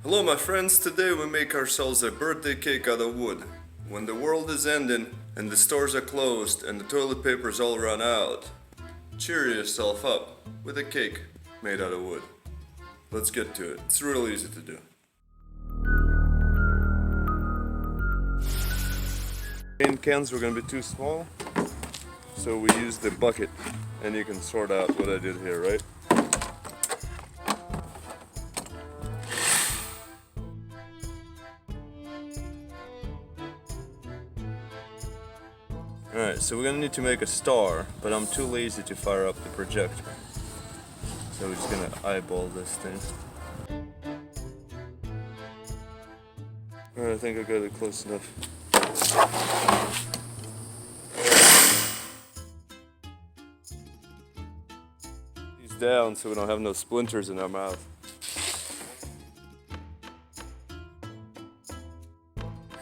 Hello my friends, today we make ourselves a birthday cake out of wood. When the world is ending and the stores are closed and the toilet paper's all run out, cheer yourself up with a cake made out of wood. Let's get to it. It's real easy to do. Paint cans were gonna be too small, so we used the bucket, and you can sort out what I did here, right? Alright, so we're gonna need to make a star, but I'm too lazy to fire up the projector. So we're just gonna eyeball this thing. Alright, I think I got it close enough. These down so we don't have no splinters in our mouth.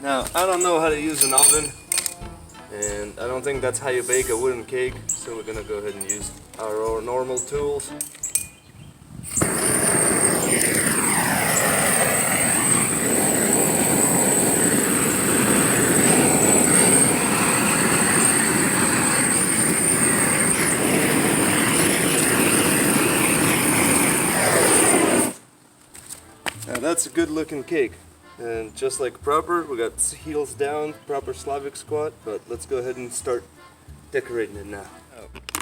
Now, I don't know how to use an oven, and I don't think that's how you bake a wooden cake, so we're gonna go ahead and use our normal tools. Now that's a good looking cake. And just like proper, we got heels down, proper Slavic squat, but let's go ahead and start decorating it now.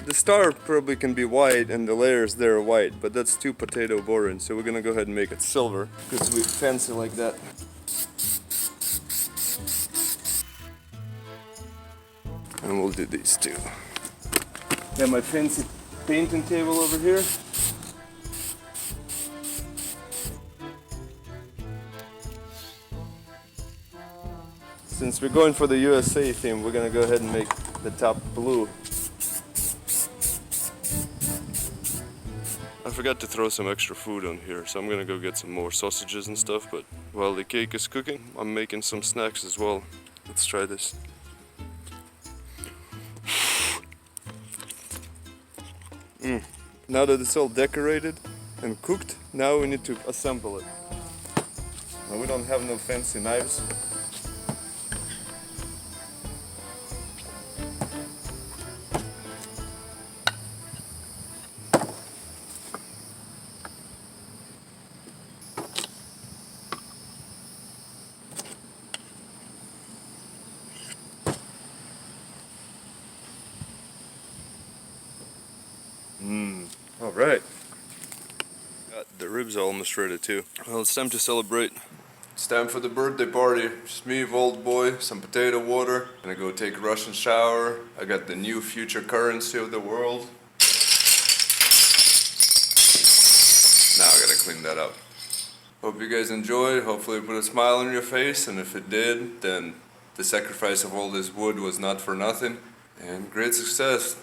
The star probably can be white and the layers there are white, but that's too potato boring, so we're gonna go ahead and make it silver, because we fancy like that. And we'll do these two. Got my fancy painting table over here. Since we're going for the USA theme, we're gonna go ahead and make the top blue. I forgot to throw some extra food on here, so I'm gonna go get some more sausages and stuff, but while the cake is cooking, I'm making some snacks as well. Let's try this. Now that it's all decorated and cooked, now we need to assemble it. Now we don't have no fancy knives. All right. The ribs are almost ready too. Well, it's time to celebrate. It's time for the birthday party. Just me, Volt Boy, some potato water. Gonna go take a Russian shower. I got the new future currency of the world. Now I gotta clean that up. Hope you guys enjoyed. Hopefully it put a smile on your face, and if it did, then the sacrifice of all this wood was not for nothing. And great success.